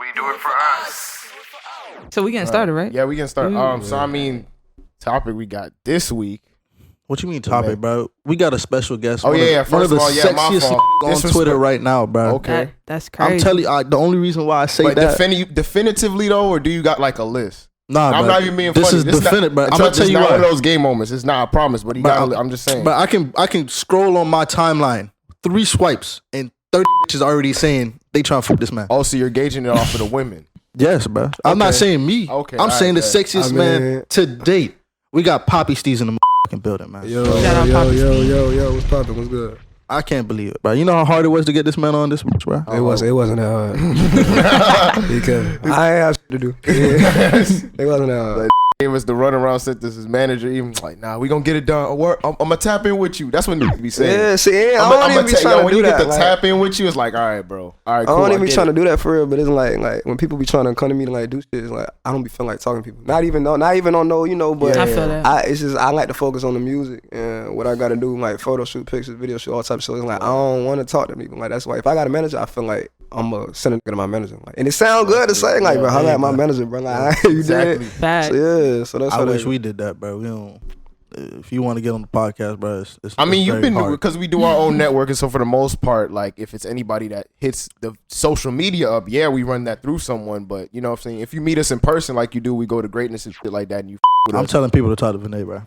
We do it for us. So we getting started, right? Yeah, we can start. So I mean, topic we got this week. What you mean topic, bro? We got a special guest. Oh, yeah. One of the my sexiest fault. on Twitter right now, bro. Okay. That's crazy. I'm telling you, the only reason why I say But that. definitively though, or do you got like a list? Nah, I'm bro. not even being this funny. Is definitive, bro. I'm gonna tell you why. It's not why. one of those game moments. It's not, I promise. But I'm just saying. But I can scroll on my timeline, 3 swipes, and 30 bitches already saying they trying to fuck this man. Oh, so you're gauging it off of the women. Yes, bro. I'm not saying me. Okay, I'm saying the okay. sexiest man to date. We got Papi Steez in the fucking building, man. Yo, Shout out Papi Steez. what's poppin'? What's good? I can't believe it, bro. You know how hard it was to get this man on this, bro? It wasn't that hard. Because I ain't have shit to do. It wasn't that hard. Gave us the runaround sentence. His manager even like, nah, we gonna get it done. I'm gonna tap in with you. That's what niggas be saying. Yeah, see, I don't even be trying to when do you that. get the Like, tap in with you, it's like, all right, bro. All right, cool. I don't even be trying to do that for real, but it's like when people be trying to come to me to like do shit, it's like I don't be feeling like talking to people. Not even on no, but I feel that. it's just I like to focus on the music and what I gotta do, like photo shoot, pictures, video shoot, all types of shit. It's like I don't want to talk to people. Like that's why if I got a manager, I feel like I'm gonna send a nigga to my manager. Like, and it sounds good to say like, bro, holla at my manager, bro. Like, you did. Fact. So, yeah, so that's I how wish we did that, bro. We don't. If you want to get on the podcast, bro, I mean, it's you've very been hard. because we do our own network, and so for the most part, like if it's anybody that hits the social media up, yeah, we run that through someone. But you know what I'm saying? If you meet us in person, like you do, we go to greatness and shit like that, and you. With I'm us. telling people to talk to Vinay, bro.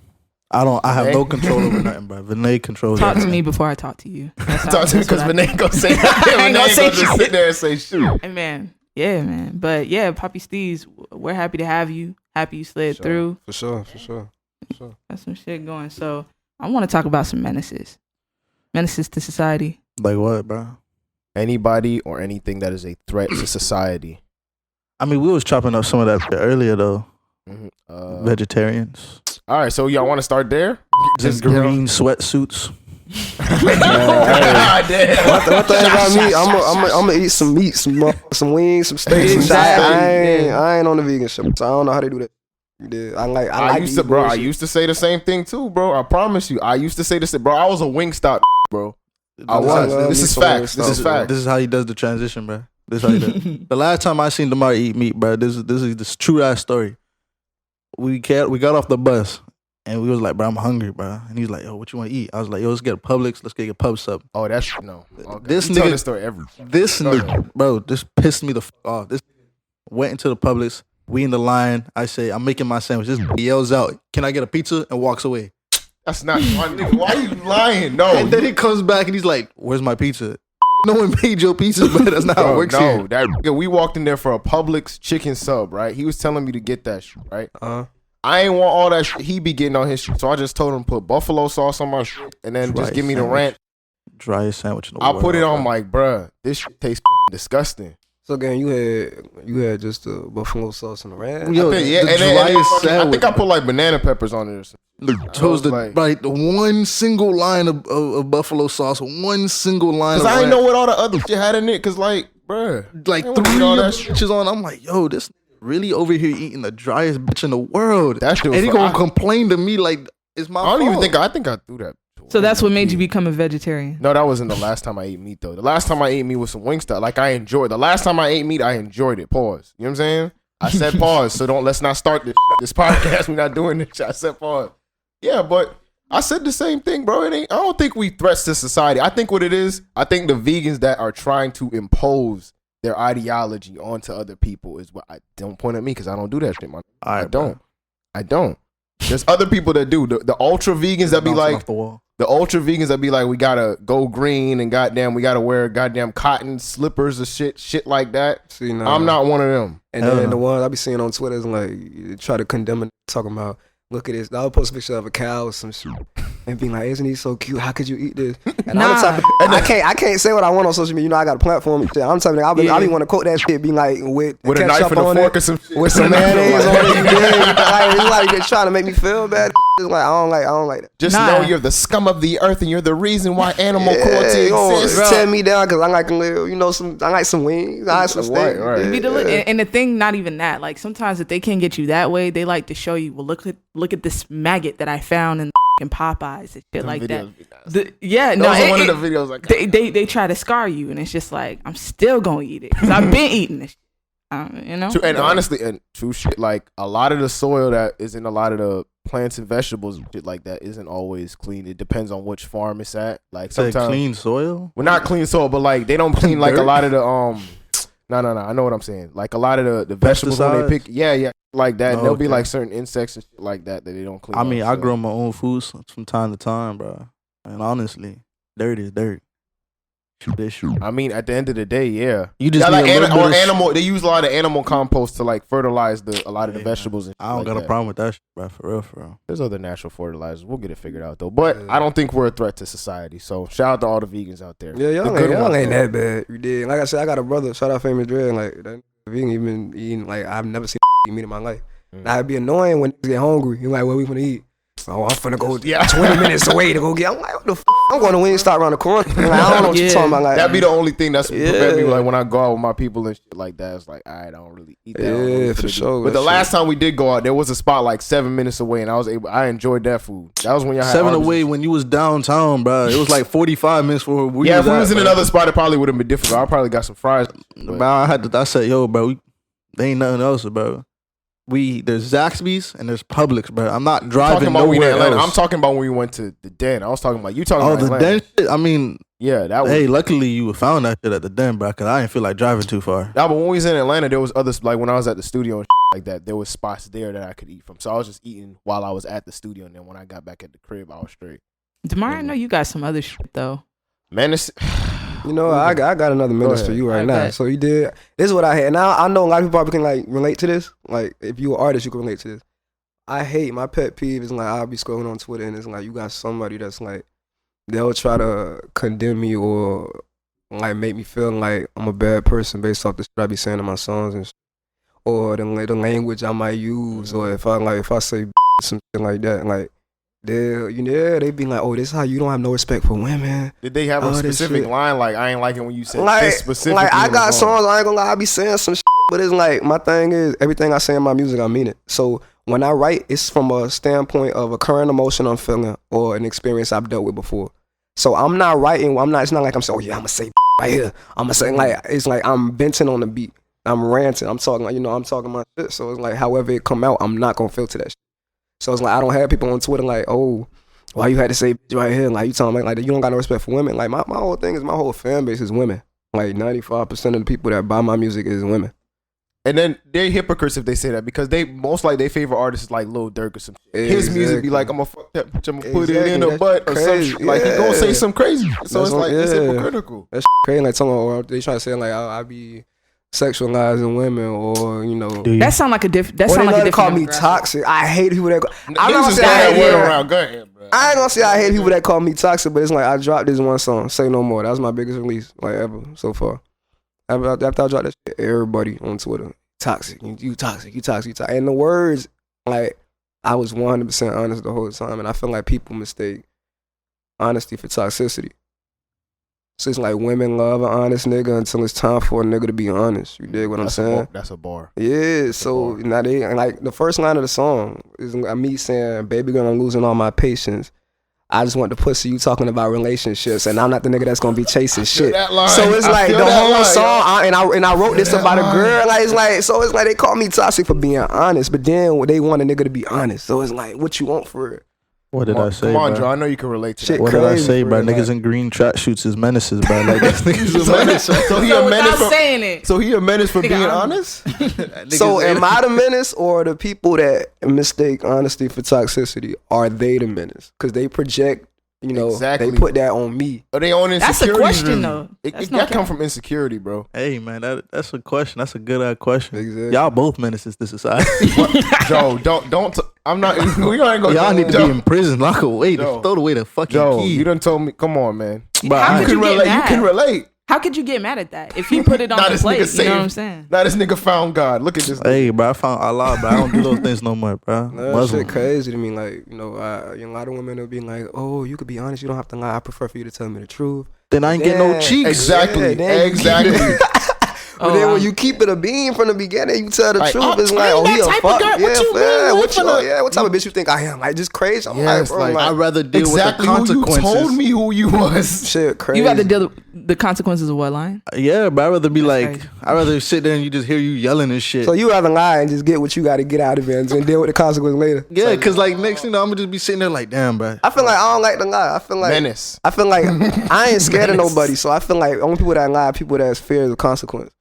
I have no control over nothing, bro. Vinay controls Talk to everything. me before I talk to you. Talk to me because Renee gonna say ain't gonna say just sit there and say shit. Hey, man. Yeah, man. But yeah, Papi Steez, we're happy to have you. Happy you slid through. For sure. Got some shit going. So I want to talk about some menaces. Menaces to society. Like what, bro? Anybody or anything that is a threat to society. I mean, we was chopping up some of that shit earlier, though. Vegetarians. All right, so y'all want to start there? Just green sweatsuits. God damn. What the hell about me? I'm gonna eat some meat, some wings, some steaks. Exactly. I ain't on the vegan shit, so I don't know how they do that. I used to say the same thing too, bro. I promise you. I used to say this, bro. I was a Wingstop, bro. I was. This is facts. This is facts. This is how he does the transition, bro. This is how he does. The last time I seen Damar eat meat, bro, this is this true ass story. We got off the bus and we was like, bro, I'm hungry, bro. And he's like, yo, what you want to eat? I was like, yo, let's get a Publix. Let's get a pub sub. Oh, that's no. Okay. This you tell nigga, this story every. this nigga, bro, this pissed me the f off. This went into the Publix. We in the line. I say, I'm making my sandwich. This yells out, can I get a pizza? And walks away. That's not my nigga. Why are you lying? No. And then he comes back and he's like, where's my pizza? No one made your pizza, but that's not how it works here. No, we walked in there for a Publix chicken sub, right? He was telling me to get that shit, right? I ain't want all that shit. He be getting on his shit. So I just told him to put buffalo sauce on my shit and then just give me the ranch. Driest sandwich in the I world. put it on like, bruh, this shit tastes disgusting. So again, you had just the buffalo sauce and the ranch. Yo, I think I put like banana peppers on it or something. Chose the one single line of buffalo sauce, one single line. Cause I didn't know what all the other shit had in it. Cause like, bruh, like 3 bitches on. I'm like, yo, this really over here eating the driest bitch in the world. That shit was and he gonna complain to me like it's my fault. I think I threw that. So that's what made you become a vegetarian? No, that wasn't the last time I ate meat though. The last time I ate meat was some Wingstop. Like I enjoyed. The last time I ate meat, I enjoyed it. Pause. You know what I'm saying? I said pause. So let's not start this podcast. We're not doing this shit. I said pause. Yeah, but I said the same thing, bro. I don't think we threats to society. I think what it is, I think the vegans that are trying to impose their ideology onto other people is what I don't point at me because I don't do that shit, man. I don't. There's other people that do. The ultra vegans that be like the ultra vegans that be like, we gotta go green and goddamn, we gotta wear goddamn cotton slippers or shit like that. See, I'm not one of them. And then the ones I be seeing on Twitter is like try to condemn it, talking about, look at this. I'll post a picture of a cow or some shit and be like, isn't he so cute? How could you eat this? And I'm the type of, I can't say what I want on social media. You know, I got a platform. And shit. I'm the type of nigga, I be want to quote that shit, be like with a knife and a fork or some shit. With some mayonnaise on it. You dig? Like they're trying to make me feel bad. It's like I don't like that. Just know you're the scum of the earth and you're the reason why animal cruelty exists. Tear me down because I like a little, I like some wings. I like some steak. Right. And the thing, not even that. Like sometimes if they can't get you that way, they like to show you, well, look at this maggot that I found in Popeyes and shit like that. One of the videos. They try to scar you, and it's just like I'm still gonna eat it because I've been eating this. You know. And honestly, and true shit. Like a lot of the soil that is in a lot of the plants and vegetables and shit like that isn't always clean. It depends on which farm it's at. Like sometimes clean soil. Well, not clean soil, but like they don't clean like a lot of the No. I know what I'm saying. Like a lot of the vegetables when they pick, yeah, like that. And there'll be like certain insects and shit like that they don't clean. I mean, I so. grow my own food from time to time, bro. And honestly, dirt is dirt. I mean, at the end of the day, yeah. You just like animal. They use a lot of animal compost to like fertilize a lot of the vegetables. And I don't got a problem with that shit, bro. For real. There's other natural fertilizers. We'll get it figured out though. But I don't think we're a threat to society. So shout out to all the vegans out there. Yeah, y'all ain't that bad. You did. Like I said, I got a brother. Shout out Famous Dread. Like that vegan even eating. Like I've never seen meat in my life. Now it'd be annoying when niggas get hungry. You're like, what we gonna eat? Oh, I'm finna go 20 minutes away to go get. I'm like, what the f? I'm going to Wingstop around the corner. Like, I don't know what you're talking about. Like, that'd be the only thing that's prevent me. Like when I go out with my people and shit like that, it's like, all right, I don't really eat that. Yeah, for sure. But the last time we did go out, there was a spot like 7 minutes away, and I enjoyed that food. That was when y'all had 7 away when you was downtown, bro. It was like 45 minutes for if we was in another spot, it probably would have been different. I probably got some fries. Bro, I said, yo, bro, there ain't nothing else, bro. There's Zaxby's and there's Publix, bro. I'm not driving nowhere else. I'm talking about when we went to the den. I was talking about you talking about the den shit? I mean, yeah, that was. Hey, luckily you found that shit at the den, bro, because I didn't feel like driving too far. No, but when we was in Atlanta, there was others, like when I was at the studio and shit like that, there was spots there that I could eat from. So I was just eating while I was at the studio, and then when I got back at the crib, I was straight. Demar, I know you got some other shit though. Menace. You know, I got another menace for you right now. Bet. So you did. This is what I had. Now I know a lot of people probably can like relate to this. Like if you're an artist, you can relate to this. I hate my pet peeve is like I'll be scrolling on Twitter and it's like you got somebody that's like they'll try to condemn me or like make me feel like I'm a bad person based off the shit I be saying in my songs and shit. Or the language I might use or if I say something like that like. They be like, oh, this is how you don't have no respect for women. Did they have a specific line? Like, I ain't liking when you said this specifically. Like, I got songs, I ain't gonna lie, I be saying some shit, but it's like, my thing is, everything I say in my music, I mean it. So, when I write, it's from a standpoint of a current emotion I'm feeling or an experience I've dealt with before. So, I'm not writing, it's not like I'm saying, oh yeah, I'm gonna say right here. I'm gonna say, like, it's like I'm venting on the beat. I'm ranting. I'm talking, like, I'm talking my shit. So, it's like, however it come out, I'm not gonna filter that shit. So it's like I don't have people on Twitter like, oh, why you had to say right here? Like you talking about like you don't got no respect for women. Like my whole thing is my whole fan base is women. Like 95% of the people that buy my music is women. And then they're hypocrites if they say that because they most like they favorite artists like Lil Durk or some shit. His music be like, I'm gonna fuck that bitch, I'm gonna put it in the butt or some shit. Like he gonna say some crazy. So it's like it's hypocritical. That's crazy. Like someone they try to say like I be sexualizing women or that sound like a different. They call me toxic. I hate people that. I'm not gonna say I hate around. Go ahead, bro. I ain't gonna say I hate people that call me toxic, but it's like I dropped this one song, Say No More. That was my biggest release like ever so far. After I dropped that shit, everybody on Twitter toxic. You toxic. You toxic. You toxic. And the words like I was 100% honest the whole time, and I feel like people mistake honesty for toxicity. So it's like women love an honest nigga until it's time for a nigga to be honest. You dig what I'm saying? That's a bar. Yeah. So now they like the first line of the song is me saying, "Baby girl, I'm losing all my patience. I just want the pussy." You talking about relationships, and I'm not the nigga that's gonna be chasing shit. So it's like the whole song, I wrote this about a girl. Like it's like they call me toxic for being honest, but then they want a nigga to be honest. So it's like, what you want for it? What did I say? Come on, bro? Joe. I know you can relate to Shit that. What did I crazy, say, bro? bro? Niggas in green track shoots is menaces, bro. Like niggas a menace. So he So a menace without saying it. So he a menace for Nigga, being I'm- honest? So am I the menace or the people that mistake honesty for toxicity? Are they the menace? Because they project, Exactly. they put that on me. Are they on insecurities? That's a question, really? though. That's It no got come cap. from insecurity, bro. Hey man, that's a question. That's a good question. Exactly. Y'all both menaces to society. Joe, don't. I'm not. We ain't go. Y'all need to Joe, be in prison. Lock away. Joe. Throw away the fucking Joe, key. you done told me. Come on, man. Bro, How I- could you get relate. You mad? can relate. How could you get mad at that if he put it on Now the this plate? nigga You saved. know what I'm saying? Now this nigga found God. Look at this. Hey, bro, I found Allah, bro. I don't do those things no more, bro. That Muslim. shit crazy to me. Like, a lot of women will be like, oh, you could be honest. You don't have to lie. I prefer for you to tell me the truth. Then I ain't getting no cheeks. Exactly. Yeah, then- Exactly. But then when you keep it a beam from the beginning, you tell the Like, truth. It's like, oh, he a fuck. What you mean? What type of bitch you think I am? Like, just crazy. I'm Yes, like, bro, like, I'd rather deal exactly with the who you consequences. told me who you was. shit crazy. You got to deal with the consequences of what lying? Yeah, but I'd rather be That's like, crazy. I'd rather sit there and you just hear you yelling and shit. So you rather lie and just get what you got to get out of it and deal with the consequence later. yeah, because like next thing you know, I'm gonna just be sitting there like, damn, bro. I feel like I don't like to lie. I feel like Menace. I feel like I ain't scared of Menace. nobody. So I feel like only people that lie are people that's fear of the consequence.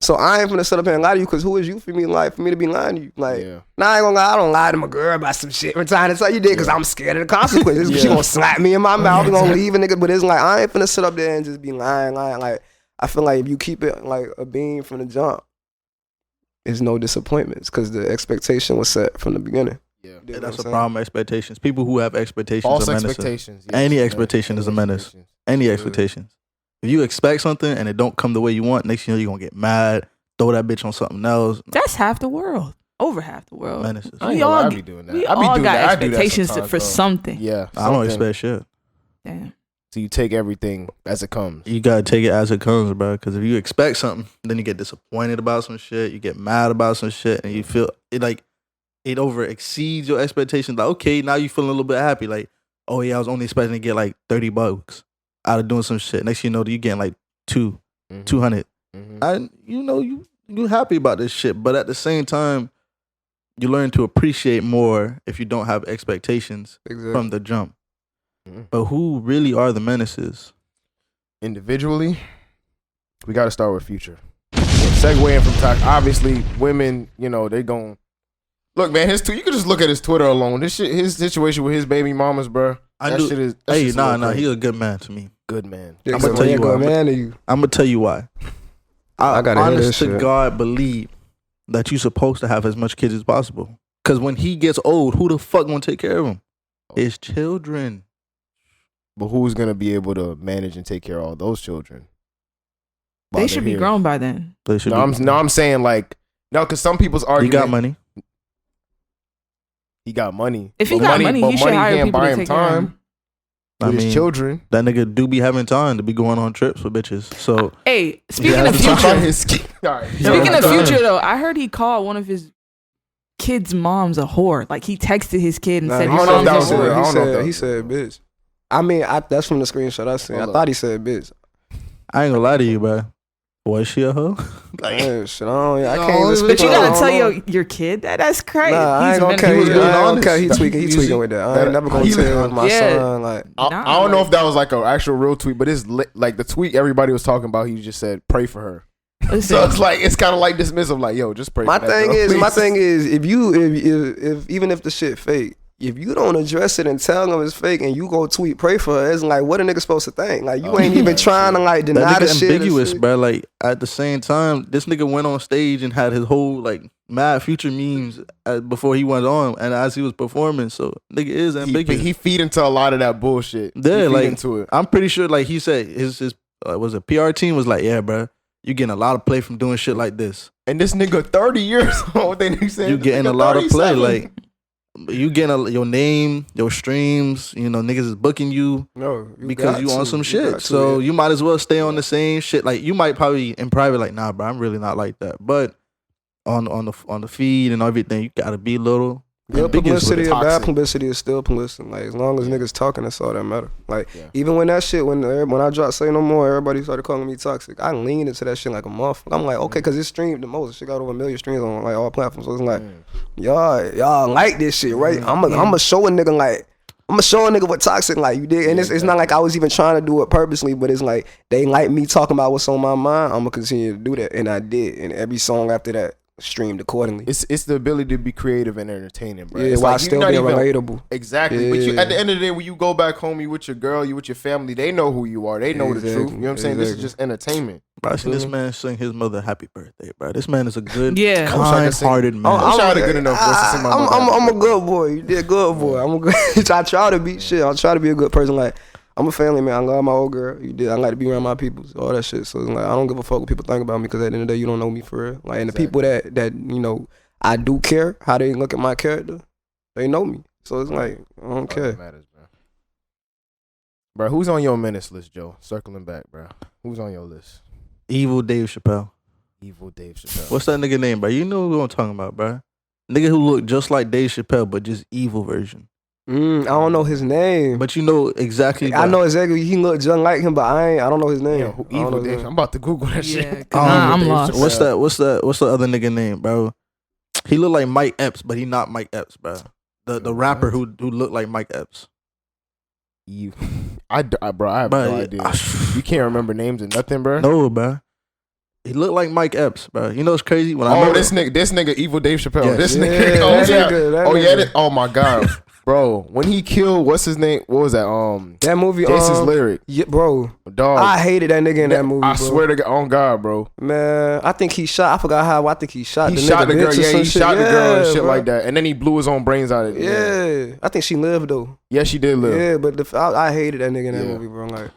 So I ain't finna sit up here and lie to you because who is you for me to be lying to you? Like, Yeah. nah, I ain't gonna lie. I don't lie to my girl about some shit from time to time. You did because I'm scared of the consequences. She gonna slap me in my mouth and gonna leave a nigga. But it's like, I ain't finna sit up there and just be lying. Like, I feel like if you keep it like a beam from the jump, there's no disappointments because the expectation was set from the beginning. Yeah. You know Yeah, what that's I'm a saying? problem. Expectations. People who have expectations False are menaces. expectations. yes. Any expectation is a menace. Any expectations. If you expect something and it don't come the way you want, next thing you know, you're gonna get mad, throw that bitch on something else. That's half the world. Over half the world. Menaces. I ain't We gonna lie, all I be doing that. We I be all doing got that. I do that expectations sometimes, for bro. something. Yeah. I don't something. expect shit. Damn. So you take everything as it comes. You gotta take it as it comes, bro. Because if you expect something, then you get disappointed about some shit. You get mad about some shit, and you feel it like it over exceeds your expectations. Like, okay, now you feeling a little bit happy. Like, oh yeah, I was only expecting to get like $30 out of doing some shit. Next thing you know, you getting like Mhm. 200. Mhm. And you know you happy about this shit, but at the same time, you learn to appreciate more if you don't have expectations Exactly. from the jump. Mhm. But who really are the menaces? Individually, we got to start with Future. Segueing from talk, obviously, women, you know, they gon' look, man. You can just look at his Twitter alone. This shit, his situation with his baby mamas, bro. That shit is. that Hey, shit's a little nah, crazy. he's a good man to me. Good man. Yeah, I'ma so tell he you a good why. man to you. I'm gonna tell you why. I gotta hear honest this to shit. God believe that you're supposed to have as much kids as possible. Because when he gets old, who the fuck gonna take care of him? His children. But who's gonna be able to manage and take care of all those children? while They they're should be here? grown by then. They should No, be. I'm saying like no, because some people's He argument. got money. He got money. If he But got money, but he should hire can't people buy to him take care of time him. I with his mean, children. that nigga do be having time to be going on trips with bitches. So Hey, speaking Yeah, of that's what future, His kid- all right. speaking of Yeah. future though, I heard he called one of his kids' moms a whore. Like he texted his kid and Nah, said he your I don't know if mom's that a was real. whore. I don't know if that he was said real. bitch. I mean, that's from the screenshot I seen. I Hold up. thought he said bitch. I ain't gonna lie to you, bro. Was she a hoe? Man, shit, I No, can't even speak. But you on it. gotta I don't tell know. your kid that. That's crazy. Nah, I He's ain't gonna a care. menace. was being I ain't gonna honest. care. He tweaking. He You tweaking see- with that. I ain't never gonna he- tell my Yeah. son like. I Nah, don't know like- if that was like an actual real tweet, but it's like the tweet everybody was talking about. He just said, "Pray for her." Listen, So it's like it's kind of like dismissive. Like, yo, just pray. My for that thing girl, is, please. if even if the shit fake, if you don't address it and tell them it's fake, and you go tweet pray for her, it's like what a nigga supposed to think? Like you Oh, ain't yeah, even trying to like That deny the nigga shit. ambiguous, and shit. bro. Like at the same time, this nigga went on stage and had his whole like mad future memes before he went on, and as he was performing. So nigga is ambiguous. He feed into a lot of that bullshit. He Yeah, feed like into it. I'm pretty sure, like he said, his was a PR team was like, yeah, bro, you getting a lot of play from doing shit like this. And this nigga 30 years old. Then he said You getting a lot of play, like you getting your name, your streams. You know, niggas is booking you No, because got you on to. some You shit. got to, So yeah. you might as well stay on the same shit. Like you might probably in private, like, nah, bro, I'm really not like that. But on the feed and everything, you gotta be a little Good ambiguous with publicity it. or bad Toxic. publicity is still publicity. Like as long as niggas talking, that's all that matter. Like Yeah. even when that shit, when I dropped Say No More, everybody started calling me toxic. I leaned into that shit like a motherfucker. I'm like, okay, cause it streamed the most. Shit got over 1 million streams on like all platforms. So it's like, y'all like this shit, right? I'm gonna show a nigga like. I'm gonna show a nigga what toxic like you did, and it's not like I was even trying to do it purposely, but it's like they like me talking about what's on my mind. I'm gonna continue to do that, and I did, and every song after that streamed accordingly. It's the ability to be creative and entertaining, bro. Yeah, It's while like, still you're being not even- relatable. Exactly. But you, Yeah. at the end of the day, when you go back home, you with your girl, you with your family, they know who you are. They know the truth. Exactly. You know what I'm saying? This is Exactly. just entertainment. Bro, I seen this Mhm. man sing his mother happy birthday, bro. This man is a good, Yeah. I wish I could sing. kind-hearted man. I wish I had a good enough voice to sing my mother happy I'm a birthday. good boy. You did good boy. I'm a good. I try to be shit. I try to be a good person. Like I'm a family man. I love my old girl. You did. I like to be around my people. All that shit. So it's like I don't give a fuck what people think about me because at the end of the day, you don't know me for real. Like and the people that you know, I do care how they look at my character. They know me. So it's like I don't All that care. matters, bro, who's on your menace list, Joe? Circling back, bro. Who's on your list? Evil Dave Chappelle. Evil Dave Chappelle. What's that nigga name, bro? You know who I'm talking about, bro? Nigga who look just like Dave Chappelle, but just evil version. I don't know his name. But you know exactly. I know exactly. He looked just like him, but I don't know his name. Yeah, Evil Dave. I'm about to Google that shit. I'm lost. What's the other nigga name, bro? He look like Mike Epps, but he not Mike Epps, bro. The rapper who looked like Mike Epps. Bro, I have no idea. You can't remember names and nothing, bro. No, bro. He looked like Mike Epps, bro. You know what's crazy? When this nigga, Evil Dave Chappelle. Yes. This Yeah, nigga. Oh my god, bro. When he killed, what's his name? What was that? That movie. Jason's Lyric. Yeah, bro. Dog. I hated that nigga in that movie. I bro. swear to God, on God, bro. Man, I think he shot. I forgot how. I think he shot. He shot the girl. Yeah, he shot the girl and shit bro. like that. And then he blew his own brains out. Yeah, I think she lived though. Yeah, she did live. Yeah, but I hated that nigga in that movie, bro. Like.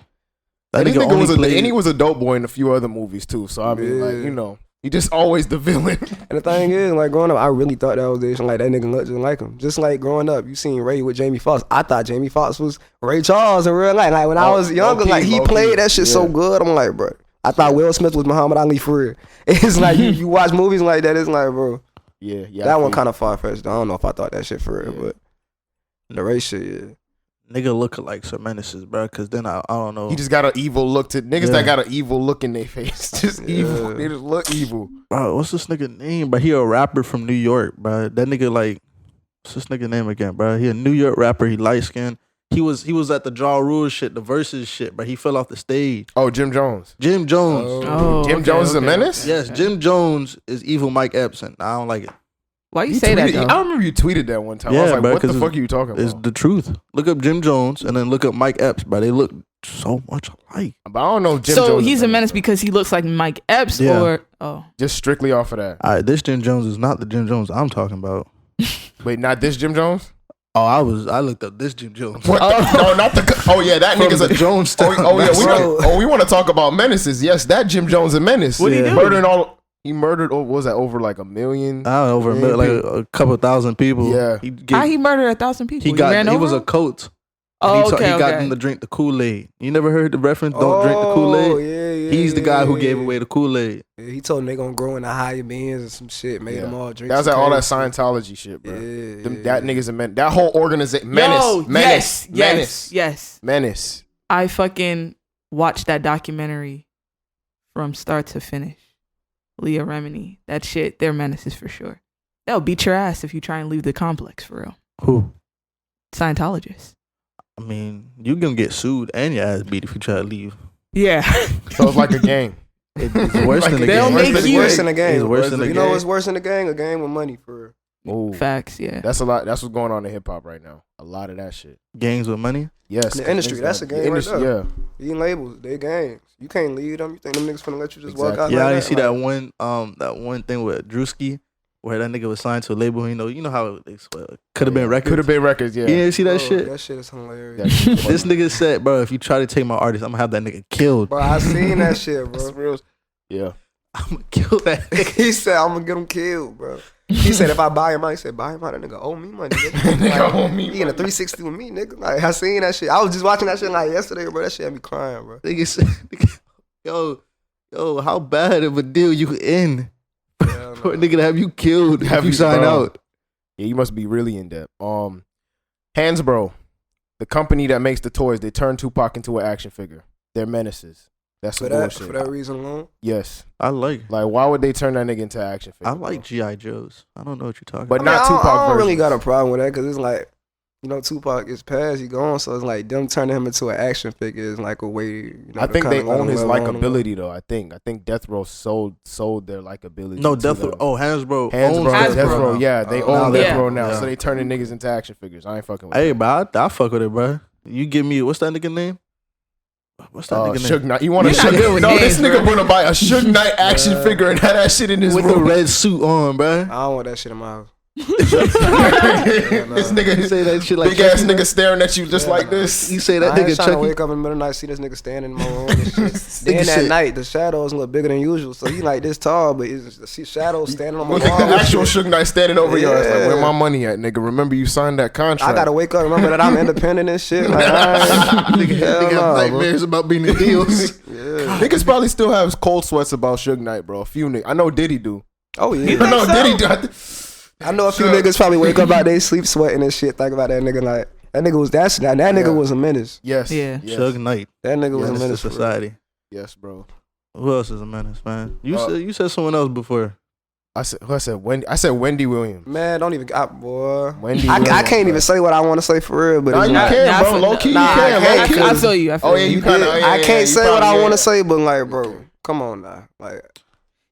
And this nigga and he was a dope boy in a few other movies too. So I mean, like, you know, he just always the villain. And the thing is, like growing up, I really thought that was like that nigga looked just like him. Just like growing up, you seen Ray with Jamie Foxx. I thought Jamie Foxx was Ray Charles in real life. Like when I was younger, like he played that shit so good. I'm like, bro. I thought Will Smith was Muhammad Ali for real. It's like you watch movies like that. It's like, bro. Yeah. That one kind of far fetched. I don't know if I thought that shit for real, but the Ray shit, yeah. Nigga look like some menaces, bro. Cause then I don't know. He just got an evil look to niggas that got an evil look in their face. Just evil. They just look evil. Bro, what's this nigga name? But he a rapper from New York, bro. That nigga like, what's this nigga name again, bro? He a New York rapper. He light skinned. He was at the Ja Rule shit, the versus shit, but he fell off the stage. Oh, Jim Jones. Jim Jones. Jim Jones is a menace? Yes, Jim Jones is evil Mike Epps, and I don't like it. Why you say that though? I remember you tweeted that one time. I was like, what the fuck are you talking about? It's the truth. Look up Jim Jones and then look up Mike Epps, bro. They look so much alike. But I don't know Jim so Jones. So he's a menace because he looks like Mike Epps or just strictly off of that. All right, this Jim Jones is not the Jim Jones I'm talking about. Wait, not this Jim Jones? Oh, I looked up this Jim Jones. What? No, not the. Oh yeah, that nigga's a Jones. We want to talk about menaces. Yes, that Jim Jones a menace. What did he do? Murdering all. He murdered. What was that? Over like 1 million. Over a million, like a couple thousand people. Yeah. How he murdered 1,000 people? He was a coach. Oh, he got them to drink the Kool-Aid. You never heard the reference? Don't drink the Kool-Aid. Yeah. He's the guy who gave away the Kool-Aid. Yeah, he told them they gonna grow in the higher beings and some shit. Made them all drink. That was like all that Scientology shit, bro. That nigga's a menace. That whole organization. Menace. Menace. I fucking watched that documentary from start to finish. Leah Remini. That shit, they're menaces for sure. They'll beat your ass if you try and leave the complex for real. Who? Scientologists. I mean, you gonna get sued and your ass beat if you try to leave. Yeah. So it's like a gang. It's worse than a they'll gang. make you. Worse than a gang. It's worse than a You gang. know what's worse than a gang? A gang with money for Ooh. Facts, yeah. That's a lot. That's what's going on in hip hop right now. A lot of that shit. Gangs with money? Yes. the industry. That's a gang industry, right there. yeah. Eating labels, they gangs. You can't lead them. You think them niggas finna let you just walk out? Yeah, like I that? didn't see that one thing with Drewski where that nigga was signed to a label. You know how it could have been records. Could have been records. Yeah. You didn't see that Bro, shit. That shit is hilarious. This nigga said, bro, if you try to take my artist, I'm gonna have that nigga killed. Bro, I seen that shit, bro. That's real. Yeah. I'm gonna kill that nigga. He said, I'm gonna get him killed, bro. He said, if I buy him out, he said, buy him out. That nigga owe me money. Nigga owe me He in a money. 360 with me, nigga. Like, I seen that shit. I was just watching that shit like yesterday, bro. That shit had me crying, bro. Nigga said, yo, how bad of a deal you in for a nigga to have you killed if you sign out? Yeah, you must be really in depth. Hansbro, the company that makes the toys, they turned Tupac into an action figure. They're menaces. That's some bullshit. For that reason alone? Yes. I like why would they turn that nigga into an action figure? I like G.I. Joes. I don't know what you're talking But about. not Tupac I don't really versions. got a problem with that because it's like, you know, Tupac is past, he gone, so it's like them turning him into an action figure is like a way. You know, I think to they kinda let own him his live on likability though. I think Death Row sold their likability. No, to Death them. Row. Oh, Hansbro. Death Hasbro. Row. Yeah, they Oh, own now Death they- Row now, yeah. so they turning niggas into action figures. I ain't fucking with Hey, it. bro, I fuck with it, bro. You give me what's that nigga name? What's that nigga Suge name? Knight. You want a You're not Suge? good with No, this names, nigga bro. wanna buy a Suge Knight action figure and have that shit in his With the room. red suit on, bro. I don't want that shit in my house. This nigga You say that shit like big ass Chucky, nigga staring at you just like this. You say that I ain't nigga trying to Chucky. wake up in the middle of the night, see this nigga standing in my room and shit. Then Nigga at shit. night, the shadows look bigger than usual. So he like this tall, but it's the shadows standing on my Look at wall. the and actual shit. Suge Knight standing over your ass. Like, Yeah. where my money at, nigga? Remember you signed that contract. I gotta wake up, remember that I'm independent and shit. Like, I ain't, Nigga hell have no, bro. nightmares about being in deals. Yeah. Niggas probably still have cold sweats about Suge Knight, bro. A few niggas. I know Diddy do. Oh yeah. You think No, so? Diddy do. I know a few niggas probably wake up out they sleep sweating and shit. Think about that nigga like that nigga was that nigga was a menace. Yes. Yeah. Yes. Suge Knight. That nigga was a Menace menace to for real. society. Yes, bro. Who else is a menace, man? You said someone else before. I said Wendy. I said Wendy Williams. Man, don't even boy. Wendy I Williams, can't bro. even say what I want to say for real, but Nah, it's you like, can, bro. Low key, you can. I Low key. can't. I feel you. Oh yeah, you kind of. I can't say what I want to say, but like, bro, Okay. come on now, like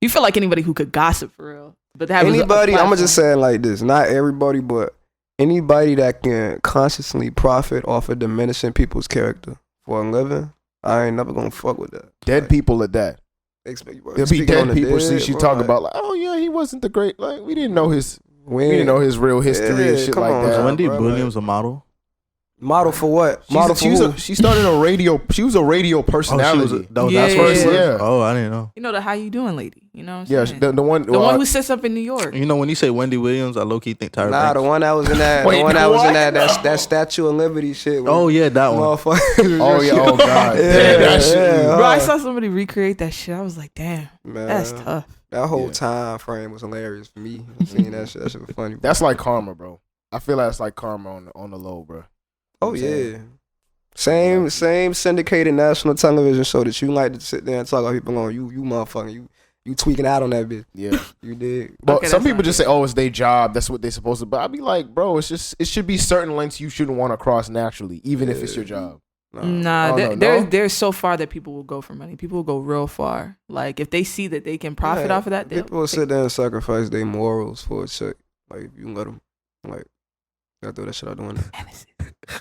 You feel like anybody who could gossip for real, but that anybody. I'm gonna just say it like this: not everybody, but anybody that can consciously profit off of diminishing people's character for a living. I ain't never gonna fuck with that. Dead people at that. There'll be dead people. See, she talk about like, oh yeah, he wasn't the great. Like we didn't know his real history and shit come like on, that. bro. Wendy bro, Williams a model? model for what? Model for who? She started a radio. She was a radio personality. That's Yeah, first. yeah, yeah. Oh, I didn't know. You know the how you doing lady. You know what I'm Yeah, saying? the one. The one who sits up in New York. You know when you say Wendy Williams, I low key think Tyra Nah, Banks. the one that was in that. Wait, the one that was in that. what? That Statue of Liberty shit. Oh yeah, that one. Motherfucker. Oh yeah. Oh god. Yeah, Yeah, that shit. yeah. Bro, I saw somebody recreate that shit. I was like, damn, Man, that's tough. That whole Yeah. time frame was hilarious for me. Seeing that shit was funny. That's like karma, bro. I feel that's like karma on the low, bro. Oh You know what I'm yeah. Same syndicated national television show that you like to sit there and talk about people on. You motherfucker. You tweaking out on that bitch. Yeah. You did. But Okay, some that's people not just say, "Oh, it's their job. That's what they're supposed to." But I'd be like, bro, it should be certain lengths you shouldn't want to cross naturally, even if it's your job. Nah, Oh, no? there's so far that people will go for money. People will go real far. Like if they see that they can profit Yeah, off of that, they'll people will take sit there and sacrifice their morals for a check. Like if you let them, like, gotta throw that shit out the window.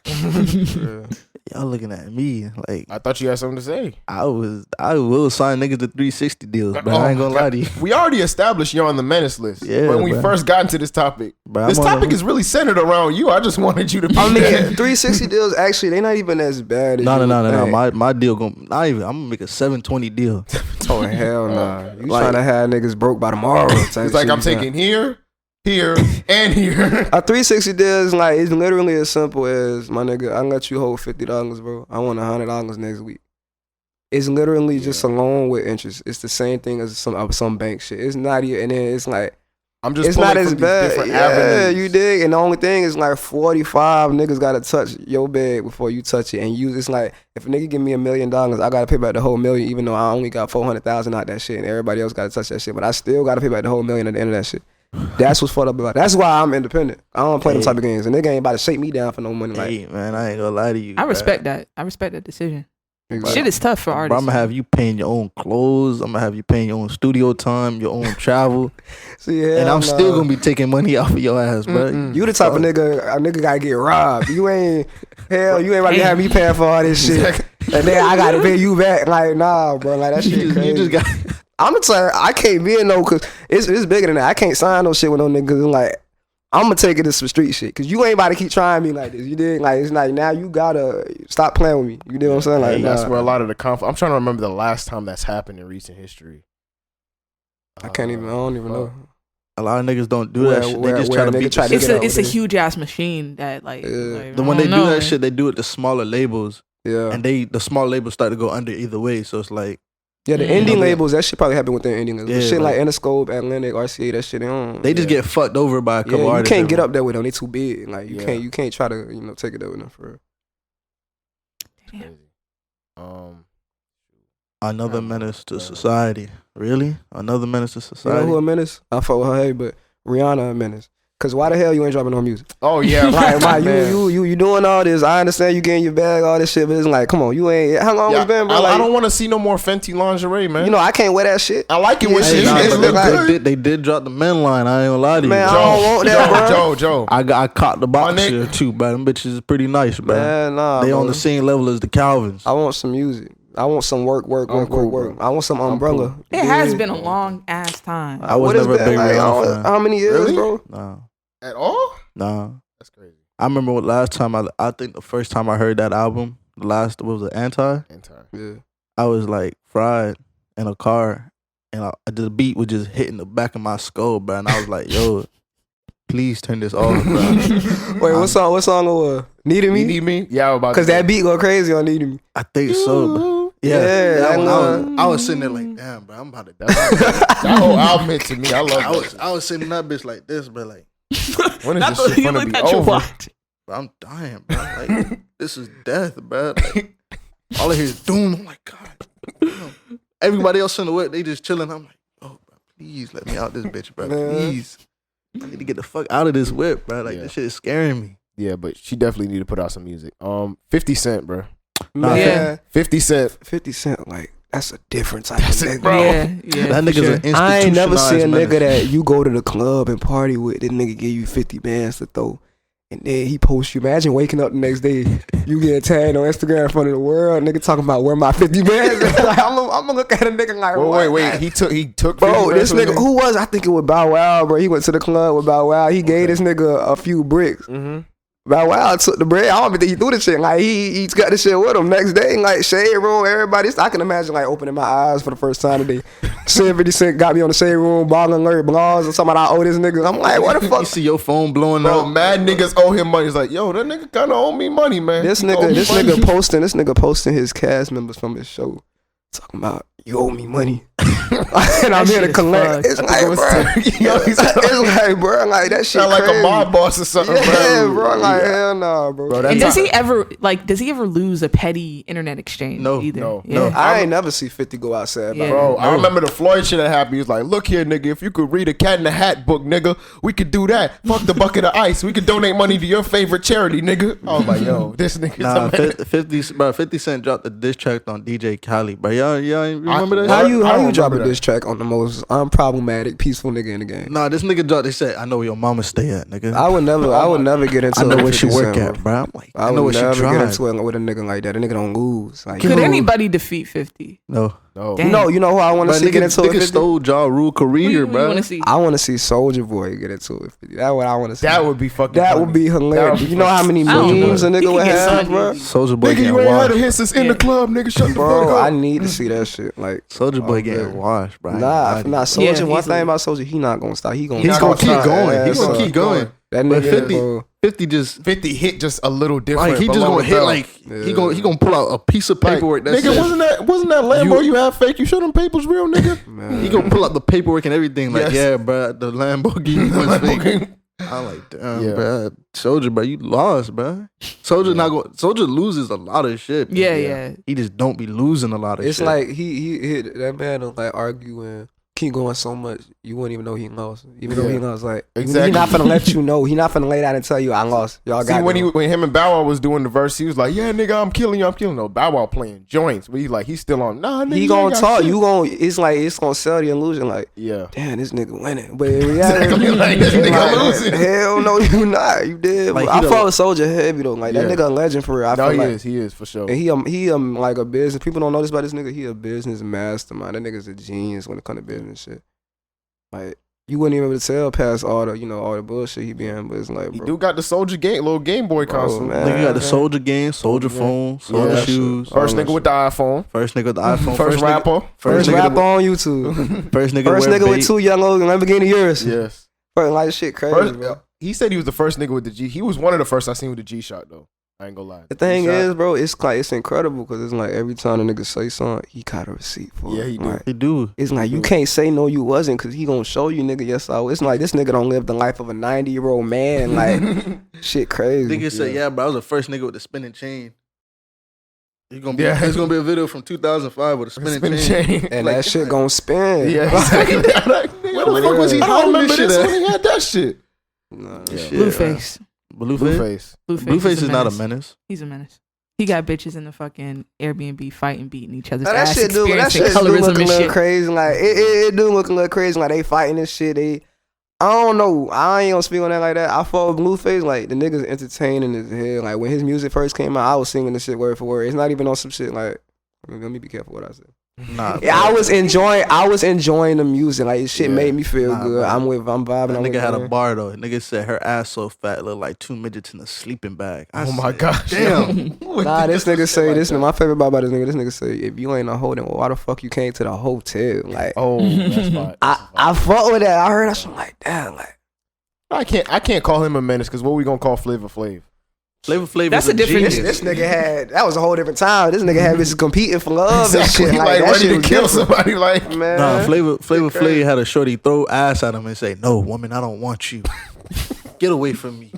Yeah. Y'all looking at me like I thought you had something to say. I will sign niggas to 360 deals, but I ain't gonna lie to you. We already established you're on the menace list. Yeah, when we bro. first got into this topic. Bro, This I'm on topic the- is really centered around you. I just wanted you to be I mean, there. 360 deals actually they not even as bad as No. think. My deal I'm gonna make a 720 deal. Oh hell nah. You Like- trying to have niggas broke by tomorrow? It's like I'm taking here, and here. A 360 deal is like it's literally as simple as my nigga. I let you hold $50, bro. I want $100 next week. It's literally just a loan with interest. It's the same thing as some bank shit. It's not even, and then it's like I'm just it's pulling not from as these bad. different Yeah, avenues. you dig. And the only thing is like 45 niggas gotta touch your bag before you touch it. And it's like if a nigga give me $1 million, I gotta pay back the whole million, even though I only got 400,000 out that shit, and everybody else gotta touch that shit. But I still gotta pay back the whole million at the end of that shit. That's what's fucked up about it. That's why I'm independent. I don't play them type of games. And nigga ain't about to shake me down for no money. Like, Hey man, I ain't gonna lie to you. I bruh. respect that. I respect that decision. exactly. Shit is tough for Bro, artists. I'm gonna have you paying your own clothes. I'm gonna have you paying your own studio time, your own travel, See, and I'm still gonna be taking money off of your ass, bro. Mm-mm. You the type of nigga, a nigga gotta get robbed. You ain't about to have me paying for all this shit. And then I gotta pay you back. Like, nah, bro. Like, that shit You crazy. just got. I'm the type, I can't be in no, cause it's bigger than that. I can't sign no shit with no niggas. Like, I'm gonna take it to some street shit. Cause you ain't about to keep trying me like this. You did, like, it's like, now you gotta stop playing with me. You know what I'm saying? Like, That's nah. where a lot of the conflict. I'm trying to remember the last time that's happened in recent history. I don't even know. A lot of niggas don't do that shit. They just try to nigga beat try the to it's get a out it's a with it. huge ass machine that like, Yeah. like The I when they don't do know, that man. shit, they do it to smaller labels, Yeah. and the smaller labels start to go under either way. So it's like Yeah, the Mm. indie Yeah. labels, that shit probably happened with their indie labels. Yeah, shit like like- Interscope, Atlantic, RCA, that shit, they don't. they just get fucked over by a couple Yeah, you artists. can't get up there with them. They too big. Like Yeah. you can't try to take it there with them for real. Damn. Crazy. Another menace to society. Really? Another menace to You know society. who a menace? I fuck with her, hey, but Rihanna a menace. Cause why the hell you ain't dropping no music? Oh yeah, Like man. you doing all this? I understand you getting your bag, all this shit, but it's like, come on, you ain't. How long Yeah, it's been, bro? I Like, don't want to see no more Fenty lingerie, man. you know, I can't wear that shit. I like it when Yeah, she Hey, nah, nah, it but look like- good. they did drop the men line. I ain't gonna lie to you. Man, I bro. don't want that, bro. Joe. I caught the box My nigga- here too, but them bitches is pretty nice, bro. Man, nah. They bro. on the same level as the Calvins. I want some music. I want some work. I'm cool, bro. I want some umbrella. It has Yeah. been a long ass time. I was What it's never a been, big like, Rihanna fan. how many years, Really? bro? At all? Nah. That's crazy. I remember last time I think the first time I heard that album, what was it, Anti? Yeah. I was like fried in a car, and the beat was just hitting the back of my skull, bro. And I was like, yo, please turn this off, bro. Wait, what song? What song it was? Needed You Me? need me? Yeah, I was about Cause to that beat go crazy on Needed Me. I think so, bro. Yeah, that I was sitting there like, damn, bro, I'm about to die. That whole album to me, I love I was sitting in that bitch like this, bro, like, When is Not this the shit gonna look be that you over? watch. bro, I'm dying, bro. Like, this is death, bro. Like, all I hear is doom. I'm like, God. Damn. Everybody else in the whip, they just chilling. I'm like, oh, bro, please let me out this bitch, bro. Please. I need to get the fuck out of this whip, bro. Like, this shit is scaring me. Yeah, but she definitely need to put out some music. 50 Cent, bro. Nah, Man, 50 Cent. 50 Cent, like, that's a different type That's of it, nigga. bro. Yeah, that nigga's an institutionalized I ain't never seen a menace. nigga that you go to the club and party with, this nigga give you 50 bands to throw. And then he posts you. Imagine waking up the next day, you get tagged on Instagram in front of the world, nigga talking about where my 50 bands. Like, I'm gonna look at a nigga like, Wait, what? he took. Bro, 50 this bands nigga, from who was? I think it was Bow Wow, bro. He went to the club with Bow Wow. He gave this nigga a few bricks. Mm-hmm. Bow Wow took the bread. I don't even think he threw the shit. Like he got the shit with him. Next day, like shade room, everybody. I can imagine like opening my eyes for the first time today. Seeing 50 Cent got me on the shade room, ball alert, blogs, or something. I owe this nigga. I'm like, what the You fuck? see your phone blowing Bro, up. mad niggas owe him money. He's like, yo, that nigga kind of owe me money, man. This He owe me money. nigga posting his cast members from his show, talking about you owe me money, and I'm here to shit is collect. fucked. It's I like, think it was bro, it's like, bro, like that shit Sound like crazy. a mob boss or something, Yeah, bro. bro, like hell no, bro. Bro, that And time- does he ever lose a petty internet exchange? No, either. no, Yeah. no. I ain't never see 50 go outside. Yeah. Bro, I remember the Floyd shit that happened. He was like, look here, nigga, if you could read a Cat in the Hat book, nigga, we could do that. Fuck the bucket of ice. We could donate money to your favorite charity, nigga. I was like, yo, this nigga's Nah, a man. 50 Cent dropped a diss track on DJ Khaled, bro. Y'all remember that? How I you don't drop a remember diss track on the most unproblematic, peaceful nigga in the game? Nah, this nigga dropped. They said, "I know where your mama stay at, nigga. I would never get into I know it where with she 50 work Cent, at, bro. bro." I'm like, I I know would where she never get drive. into it with a nigga like that. A nigga don't lose. Like, Could anybody defeat 50? No, No. Damn. you know who I want to but see get into it? nigga 50? stole Ja Rule Who career, you bro. want to see? I want to see Soulja Boy get into it. 50. That's what I want to see. That would be fucking That funny. would be hilarious. That would You know how many I don't memes a know. He nigga would can get have, some bro? of these. Soulja Boy Nigga, getting you ain't had a washed. hit since in the Yeah. club, nigga. Shut the Bro, fuck up. I need to see that shit. Like, Soulja Boy Oh, getting man. washed, bro. nah, Soulja. Yeah, one easily. thing about Soulja, he not gonna stop. He gonna He's gonna keep stop. going. He's Yeah, gonna so keep going. That But nigga, 50 bro. 50 just 50 hit just a little different. like he just below gonna the hit belt. like Yeah. he gonna pull out a piece of paperwork that nigga, says wasn't that Lambo you have fake? You show them papers real, nigga. Man. he gonna pull out the paperwork and everything. Like, Yes. yeah, bro, the Lamborghini was fake. I'm like, damn, Yeah. bro, Soulja, bro, you lost, bro. Soulja loses a lot of shit. Yeah, yeah. He just don't be losing a lot of It's shit. like he hit that man was like arguing, keep going so much, you wouldn't even know he lost. Even though he Yeah. lost, like Exactly. he not finna let you know. He not finna lay down and tell you I lost. Y'all See, got when me. when him and Bow Wow was doing the verse, he was like, "Yeah, nigga, I'm killing you, I'm killing." No, Bow Wow playing joints, but he's still on. Nah, nigga, He you gonna ain't got talk. shit." You gonna. It's gonna sell the illusion. Like, Yeah, damn, this nigga winning. But in reality, Exactly, like, this it's nigga losing. Hell no, you not. You did. Like, I he follow Soulja heavy though. Like that Yeah. nigga a legend for real. I no, feel like. he is for sure. And he like a business. People don't know this about this nigga. He a business mastermind. That nigga's a genius when it comes to business shit. Like you wouldn't even be able to tell past all the bullshit he be in. But it's like, He bro, do got the Soldier game, little Game Boy Bro, console. man. nigga got the Yeah. Soulja game, Soulja phone, Soulja Yeah. shoes. First all nigga that with the iPhone. First nigga with the iPhone. First rapper. first nigga rapper on YouTube. First nigga First wear nigga bait. with 2 young old Lamborghini years. Yes. Bro, like shit crazy, First, bro. he said he was the first nigga with the G. He was one of the first I seen with the G shot though. I ain't gonna lie. The thing G-Shot. is, bro, it's like it's incredible because it's like every time a nigga say something, he got a receipt for it. Yeah, he do. Like, He do. it's like you can't say no, you wasn't, because he gonna show you, nigga. Yes, I was. It's like this nigga don't live the life of a 90-year-old man. Like shit, crazy. Nigga said, yeah, bro, I was the first nigga with the spinning chain. It's gonna be a video from 2005 with a spinning chain. And Like, that shit gonna spin. Yeah, exactly. Like, nigga, Where the fuck was he I don't hiding remember this this shit when he had that shit. Nah, Yeah. Shit, Blueface. Blueface. Blueface is not a menace. He's a menace. He got bitches in the fucking Airbnb fighting, beating each other's Now, that ass, shit do experiencing look colorism a and little shit. crazy. Like it do look a little crazy. Like they fighting this shit. I don't know. I ain't gonna speak on that like that. I follow Blueface. Like the nigga's entertaining as hell. Like when his music first came out, I was singing the shit word for word. It's not even on some shit like. Let me be careful what I say. Nah. Yeah, I was enjoying the music. Like it shit Yeah. made me feel Nah, good. bro. I'm vibing. That I'm nigga had a with bar though. Nigga said her ass so fat, looked like 2 midgets in a sleeping bag. I Oh my said, gosh. damn. Nah, this nigga say this. My favorite part about this nigga. This nigga say, if you ain't a hoe, then why the fuck you came to the hotel? Like Oh, that's fine. I fuck with that. I heard that shit. I'm like, damn. Like I can't call him a menace because what we gonna call Flavor Flav? Flavor Flav That's is a different- genius. This nigga that was a whole different time. This nigga had bitches competing for love Exactly. and shit. Like, that ready shit to was kill different. somebody. Like, Man. Nah, Flavor crazy. Flav had a shorty throw ass at him and say, "No, woman, I don't want you. Get away from me.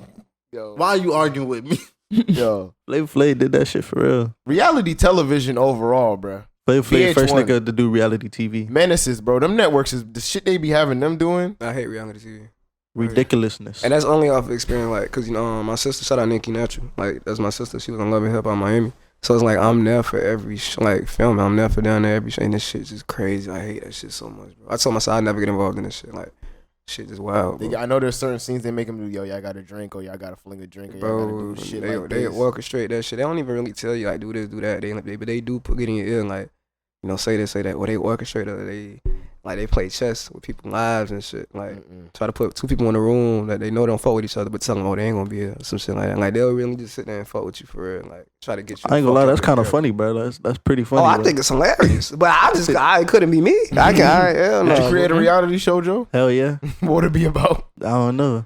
yo, Why are you arguing with me?" yo, Flavor Flav did that shit for real. reality television overall, bro. Flavor Flav first VH1. nigga to do reality TV. Menaces, bro. Them networks is the shit they be having them doing. I hate reality TV. Ridiculousness. And that's only off experience, like, cause my sister, shout out Nikki Natural, like that's my sister. She was on Love and Hip Hop Miami, so it's like I'm there for every film. I'm there for down there every show, and this shit just crazy. I hate that shit so much, bro. I told myself I'd never get involved in this shit. Like, shit is wild, bro. I know there's certain scenes they make them do. Yo, y'all got to drink, or y'all got to fling a drink, or y'all Bro, got to do shit they like this. orchestrate that shit. They don't even really tell you like do this, do that. But they do get in your ear and like, say this, say that. Or they orchestrate it. They play chess with people's lives and shit. Like try to put two people in the room that they know don't fuck with each other, but tell them, oh, they ain't gonna be here. Some shit like that. Like they'll really just sit there and fuck with you for real. Like try to get you. I ain't gonna lie, that's kind of funny, bro. That's pretty funny. Oh, I bro. think it's hilarious, but I couldn't be me. I can't. Hell no. Did you create a reality show, Joe? Hell yeah. What would it be about? I don't know.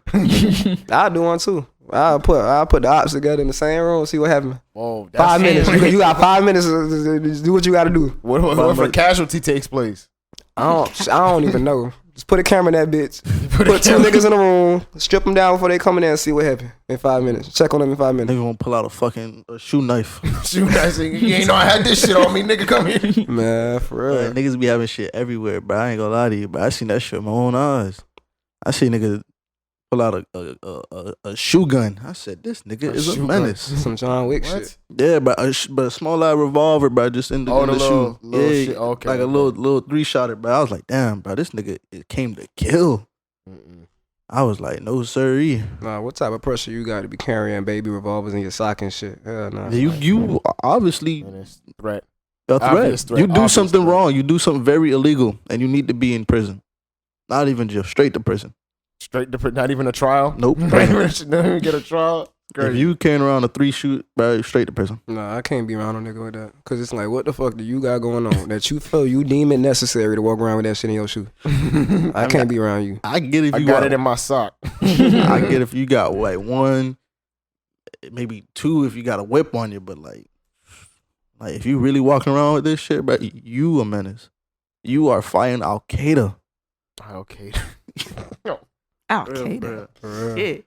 I'll do one too. I'll put the ops together in the same room, see what happens. Oh, 5 minutes. You got 5 minutes to do what you got to do. What if a casualty takes place? I don't even know. Just put a camera in that bitch. Put two niggas in the room. Strip them down before they come in there and see what happened in 5 minutes. Check on them in 5 minutes. Nigga gonna pull out a fucking shoe knife. Shoot, I say, you ain't know I had this shit on me, nigga. Come here. Man, for real. Like, niggas be having shit everywhere, bro. I ain't gonna lie to you, but I seen that shit with my own eyes. I see niggas pull out a shoe gun. I said, this nigga is a shoe menace. Some John Wick What? shit. Yeah, but a small ass revolver, bro, just in the, Oh, in the the shoe. little Yeah, shit. Okay. like a little 3-shotter, bro. I was like, damn, bro, this nigga it came to kill. Mm-mm. I was like, no sirree. Nah, what type of pressure you got to be carrying baby revolvers in your sock and shit? Hell nah. You obviously And it's threat. a Obvious threat. threat, You do obvious something threat. wrong. You do something very illegal, and you need to be in prison. Not even just straight to prison. Straight to not even a trial. Nope. Not even get a trial. If Crazy. you carrying around a 3-shoot, bro, straight to prison. Nah, I can't be around a nigga with that. Cause it's like, what the fuck do you got going on that you feel you deem it necessary to walk around with that shit in your shoe? I can't be around you. I get if I you got it in my sock. I get if you got like 1, maybe 2 if you got a whip on you, but like if you really walking around with this shit, bro, you a menace. You are fighting Al Qaeda. Okay. Al Qaeda. For real. Shit.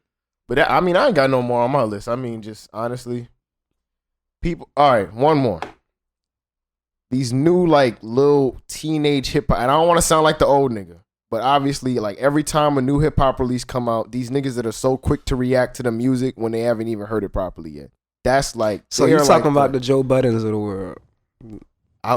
But that, I ain't got no more on my list. I mean, just honestly, people. All right, one more. These new like little teenage hip hop, and I don't want to sound like the old nigga, but obviously, like every time a new hip hop release come out, these niggas that are so quick to react to the music when they haven't even heard it properly yet. That's like. So you talking about the Joe Buttons of the world?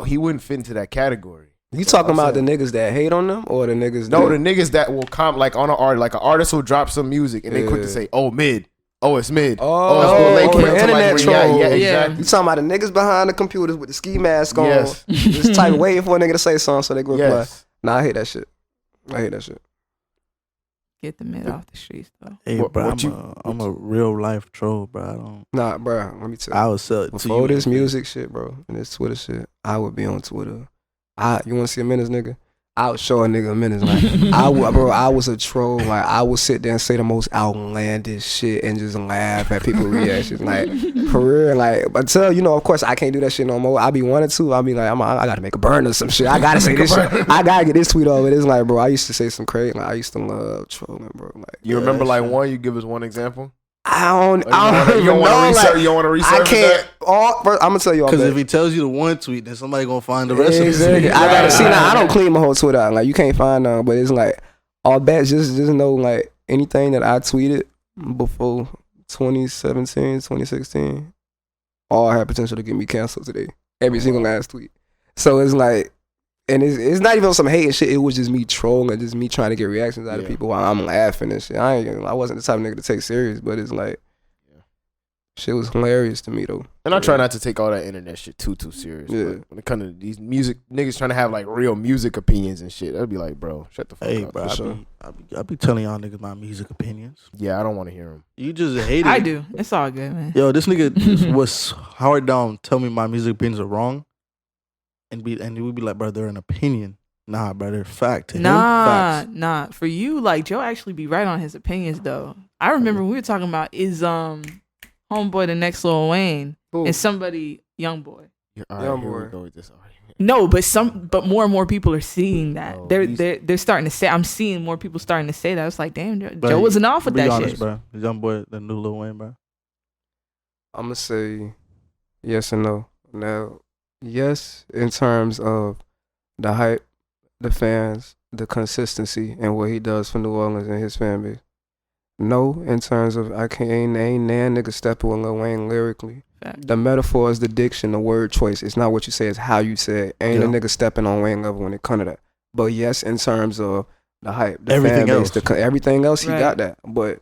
He wouldn't fit into that category. You talking about the niggas that hate on them or the niggas? No, that, the niggas that will come like on an art, like an artist will drop some music and they quick to Yeah. say, "Oh, mid. Oh, it's mid. Oh, it's the Lake Hill," to, internet like, troll. Yeah, Yeah. exactly. You talking about the niggas behind the computers with the ski mask on? Yes. Just type waiting for a nigga to say something so they can reply. Yes. Nah, I hate that shit. I hate that shit. Get the mid off the streets though. Hey, What- bro, what I'm a real life troll, bro. I don't. Nah, bro. Let me tell you. I would sell it to Before you. this music shit, bro, and this Twitter shit, I would be on Twitter. You want to see a Menace, nigga? I would show a nigga a Menace. Like, I was a troll. Like, I would sit there and say the most outlandish shit and just laugh at people's reactions. Like, for real. Like, until, of course, I can't do that shit no more. I be wanting to. I be like, I got to make a burn or some shit. I got to say this shit. I got to get this tweet over. It's like, bro, I used to say some crazy. Like, I used to love trolling, bro. Like, You remember yeah, like shit. one? You give us one example. I don't You don't even want know. to Like, You don't want to I research can't. that. I'm gonna tell you all Because that. if he tells you the one tweet, then somebody gonna find the rest Exactly. of it. I gotta see now. I don't Right. clean my whole Twitter out. Like you can't find none, but it's like all bad. Just know like anything that I tweeted before 2017, 2016, all had potential to get me canceled today. Every single last tweet. So it's like, and it's not even some hating shit. It was just me trolling, just me trying to get reactions out of Yeah. people while I'm laughing and shit. I wasn't the type of nigga to take serious, but it's like. Shit was hilarious to me though. And I try not to take all that internet shit too serious. Yeah. But when it comes to these music niggas trying to have like real music opinions and shit, I'd be like, bro, shut the fuck Hey, up. bro, For I sure. be telling y'all niggas my music opinions. Yeah, I don't want to hear them. You just hate it. I do. It's all good, man. Yo, this nigga was hard down. Tell me my music opinions are wrong, and we be like, bro, they're an opinion. Nah, bro, they're fact. To him, facts. Nah. For you, like Joe actually be right on his opinions though. I remember we were talking about homeboy the next Lil Wayne Who? and somebody young boy. Young Here we boy. go with this argument. No, but more and more people are seeing that. Oh, They're starting to say. I'm seeing more people starting to say that. It's like, damn, Joe Bro, wasn't off with be that honest, shit. bro. The young boy, the new Lil Wayne, bro. I'm gonna say yes and no. Now, yes, in terms of the hype, the fans, the consistency, and what he does for New Orleans and his fan base. No, in terms of ain't nan nigga stepping with Lil Wayne lyrically. Fact. The metaphor is the diction, the word choice. It's not what you say, it's how you say it. Ain't a nigga stepping on Wayne level when it come to that. But yes, in terms of the hype, the Everything fan base, else. everything else, he Right. got that. But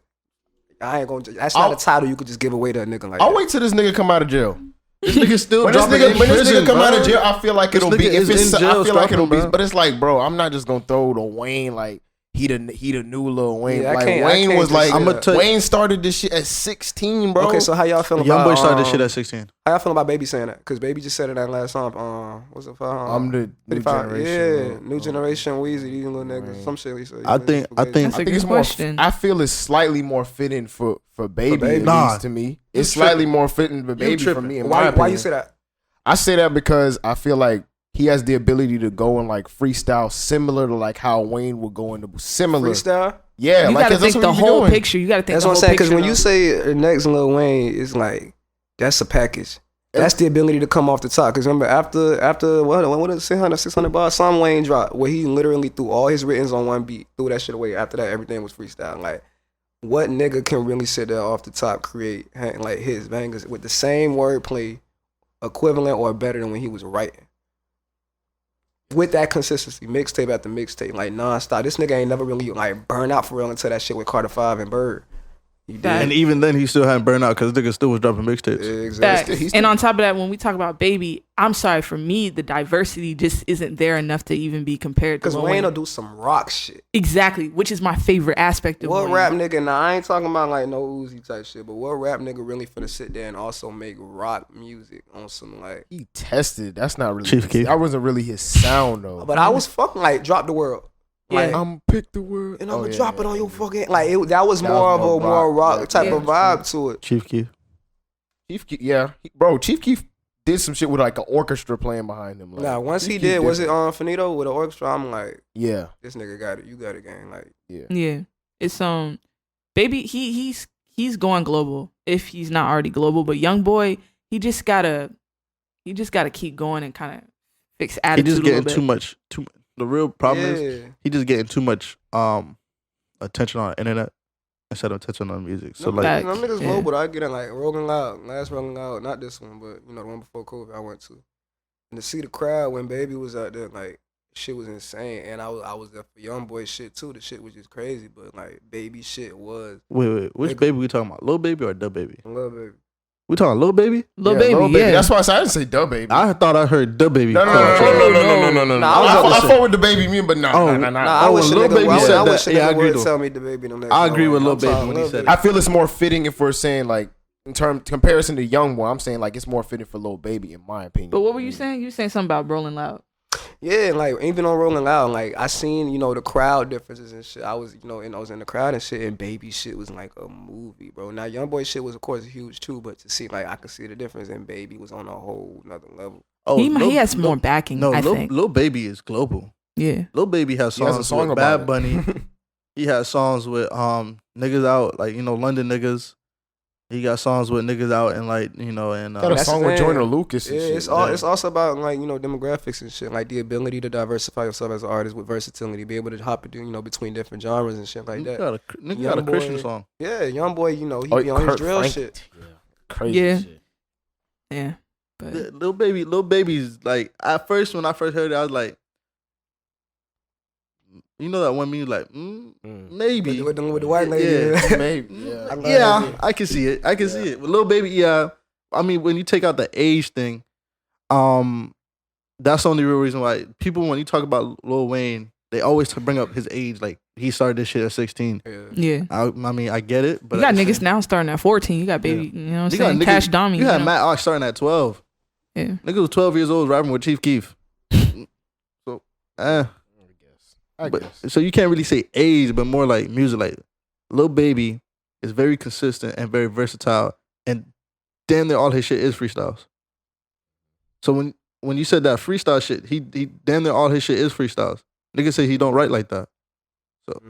I ain't gonna. That's not a title you could just give away to a nigga like I'll that. wait till this nigga come out of jail. This nigga still When this dropping nigga, in when this prison, nigga come bro. out of jail, I feel like This it'll be. nigga If is it's, in jail I feel like it'll scrapping, be. bro. But it's like, bro, I'm not just gonna throw the Wayne like he the new Lil Wayne. Yeah, I like can't Wayne was just like, say I'ma that. tell you- Wayne started this shit at 16, bro. Okay, so how y'all feeling Young about boy started this shit at 16. How y'all feeling about Baby saying that? Because Baby just said it in that last song. What's it for? I'm the new 55. generation. Yeah, new generation. Weezy, these little niggas. Wayne. Some shit. He said. I think- That's a I think good it's more. question. I feel it's slightly more fitting for Baby. Baby. At Nah. least to me, You it's slightly tripping. more fitting for Baby for tripping. me. In my Why opinion. you say that? I say that because I feel like he has the ability to go and like freestyle similar to like how Wayne would go into similar. Freestyle. Yeah, You like gotta that's think what the he be whole doing. picture. You gotta think That's the what I'm whole saying. Because picture. when you say the next Lil Wayne, it's like that's a package. That's the ability to come off the top. Because remember, after what is it, 600 bars, some Wayne dropped where he literally threw all his writtens on one beat, threw that shit away. After that, everything was freestyle. Like, what nigga can really sit there off the top, create like his bangers with the same wordplay, equivalent or better than when he was writing? With that consistency, mixtape after mixtape, like nonstop. This nigga ain't never really like burn out for real until that shit with Carter 5 and Bird. You did. Fact. And even then, he still hadn't burned out because nigga still was dropping mixtapes. Exactly. Facts. And on top of that, when we talk about Baby, I'm sorry, for me, the diversity just isn't there enough to even be compared to Because Lil Wayne will do some rock shit. Exactly, which is my favorite aspect of What Wayne. rap nigga, now I ain't talking about like no Uzi type shit, but what rap nigga really finna sit there and also make rock music on some like. He tested. That's not really. Chief Keef. That wasn't really his sound though. But I was fucking like Drop the World. Like, Yeah. I'm pick the word and I'm gonna yeah, drop yeah, it on yeah. your fucking. Like, that was That more was of a more rock type Yeah. of vibe to it. Chief Keef. Chief Keef, yeah, bro. Chief Keef did some shit with like an orchestra playing behind him. Like, Now, once Chief he Keef did, was it different. on Finito with the orchestra? I'm like, Yeah, this nigga got it. You got it, gang. Like, Yeah, it's Baby. He's going global if he's not already global. But Young Boy, he just gotta keep going and kind of fix He attitude just a little getting bit. too much. The real problem is yeah. he just getting too much attention on the internet instead of attention on music. So Them like, Fact. niggas Yeah. global. I get in like Rolling Loud, last Rolling Loud, not this one, but you know the one before COVID I went to, and to see the crowd when Baby was out there, like shit was insane. And I was there for Young Boy shit too. The shit was just crazy, but like Baby shit was wait, which Nigga. baby we talking about? Lil Baby or Dub Baby? Lil Baby. We talking Lil Baby? Lil Yeah, Baby, Lil Baby. yeah. That's why I said I didn't say Dub Baby. I thought I heard Dub Baby. No, no, called no, Trey. no, no, no, no, no, no, no. Nah, I was I about to fought with the baby me, but Oh, nah. Nah, I Oh, wish when a Lil nigga, Baby I said wish that, a yeah, I nigga agree would though. tell me the Baby them next. I agree with Lil I'm Baby talking when he Lil said Baby. I feel it's more fitting if we're saying like in term comparison to Young Boy. I'm saying like it's more fitting for Lil Baby in my opinion. But what were you saying? You were saying something about Rolling Loud. Yeah, like even on Rolling Loud, like I seen, you know, the crowd differences and shit. I was, you know, and I was in the crowd and shit, and Baby shit was like a movie, bro. Now Young Boy shit was of course huge too, but to see like I could see the difference, and Baby was on a whole nother level. Oh, He has more backing. No, I think. Lil Baby is global. Yeah. Lil Baby has He has songs a song with about Bad it. Bunny. He has songs with niggas out, like, you know, London niggas. He got songs with niggas out and like, you know, and got a That's song the with thing. Joyner Lucas and Yeah, shit. it's all. It's also about like, you know, demographics and shit, like the ability to diversify yourself as an artist with versatility, be able to hop, you know, between different genres and shit like that. nigga Young got a Boy- Christian song. Yeah, Young Boy, you know, he Oh, be on his Kurt drill Frank- shit. Yeah, crazy Yeah. shit. Yeah. But Lil Baby's like, at first, when I first heard it, I was like, you know that one meme, like, maybe. With the white lady. Yeah. Maybe. Yeah. I love Yeah, that. I can see it. I can see it. With Lil Baby, yeah. I mean, when you take out the age thing, that's the only real reason why people, when you talk about Lil Wayne, they always bring up his age. Like, he started this shit at 16. Yeah. yeah. I mean, I get it, but You got at the niggas same- now starting at 14. You got Baby, you know what I'm You got saying? niggas- Cash Dummy. You had know? Matt Ox starting at 12. Yeah. Nigga was 12 years old rapping with Chief Keef. So, I but guess. so you can't really say age, but more like music. Like, Lil Baby is very consistent and very versatile, and damn near all his shit is freestyles. So when you said that freestyle shit, he damn near all his shit is freestyles. Nigga say he don't write like that. So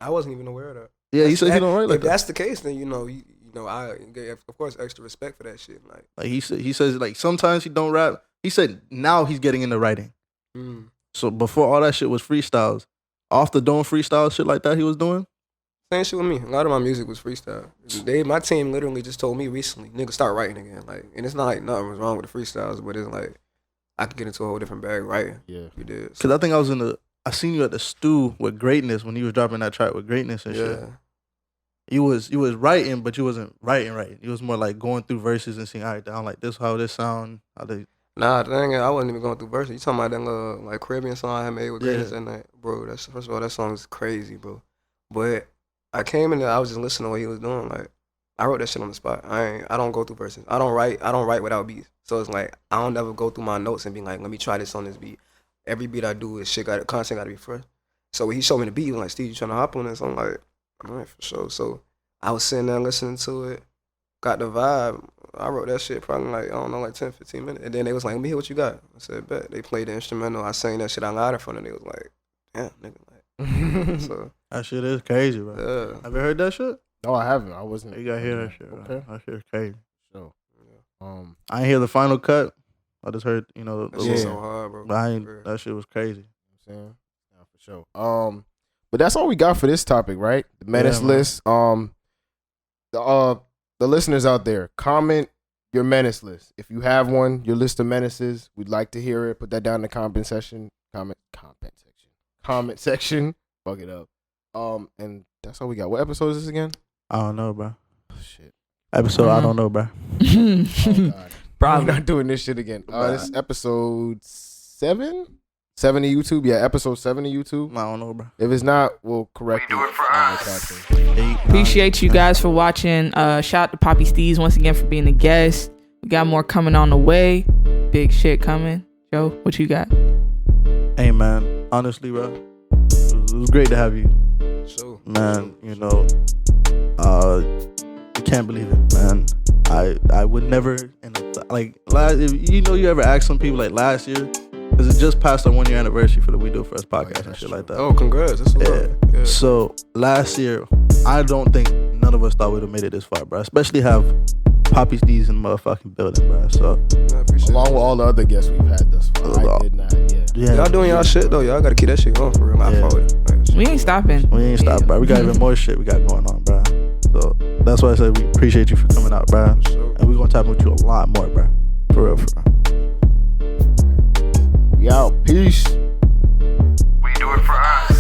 I wasn't even aware of that. yeah, he said he don't write like if that. that's the case, then I get, of course, extra respect for that shit. Like he says like sometimes he don't rap. He said now he's getting into writing. So before all that shit was freestyles, off the dome freestyle shit like that he was doing. Same shit with me. A lot of my music was freestyle. My team literally just told me recently, nigga, start writing again. Like, and it's not like nothing was wrong with the freestyles, but it's like I could get into a whole different bag writing. Yeah, you did. Cause I think I seen you at the stew with Greatness when he was dropping that track with Greatness and shit. You was writing, but you wasn't writing. You was more like going through verses and saying, all right, down like this, how this sound, how they. Nah, the thing is, I wasn't even going through verses. You talking about that little like Caribbean song I had made with Greatness that night, bro? That's first of all, that song is crazy, bro. But I came in there, I was just listening to what he was doing. Like, I wrote that shit on the spot. I don't go through verses. I don't write without beats. So it's like I don't ever go through my notes and be like, let me try this on this beat. Every beat I do is content got to be fresh. So when he showed me the beat, he was like, Steve, you trying to hop on this? I'm like, all right, for sure. So I was sitting there listening to it, got the vibe. I wrote that shit probably like, I don't know, like 10, 15 minutes. And then they was like, let me hear what you got. I said, bet. They played the instrumental. I sang that shit out loud in front of them. They was like, damn, nigga. Like, so that shit is crazy, bro. Yeah. Have you heard that shit? No, I haven't. I wasn't. You gotta hear that shit, bro. Okay. That shit is crazy. So, I ain't hear the final cut. I just heard, that shit's so hard, bro. But that shit was crazy. You know what I'm saying? Yeah, for sure. But that's all we got for this topic, right? The Menace list. The listeners out there, comment your Menace list. If you have one, your list of menaces, we'd like to hear it. Put that down in the comment section. Comment section. Fuck it up. And that's all we got. What episode is this again? I don't know, bro. Oh, shit. Episode I don't know, bro. Oh, God. Probably We're not doing this shit again. This is episode 7? 7 of YouTube? Yeah, episode 7 of YouTube. I don't know, bro. If it's not, we'll correct it. Do it for us. Appreciate you guys for watching. Shout out to Papi Steez once again for being a guest. We got more coming on the way. Big shit coming. Joe, what you got? Hey, man. Honestly, bro, it was great to have you. Sure. Man, you know, I can't believe it, man. I would never, you ever ask some people like last year, because it just passed our 1 year anniversary for the We Do It For Us podcast and shit like that. Oh, congrats. That's yeah. So last year, I don't think none of us thought we'd have made it this far, bro. Especially have Papi Steez in the motherfucking building, bro. So along with all the other guests we've had thus far, I did not. Yeah. Y'all doing y'all shit though. Y'all gotta keep that shit going for real. We ain't stopping. We ain't stopping, bro. We got even more shit we got going on, bro. So that's why I said we appreciate you for coming out, bro. Sure. And we're gonna tap with you a lot more, bro. For real, for real. We out. Peace. We do it for us.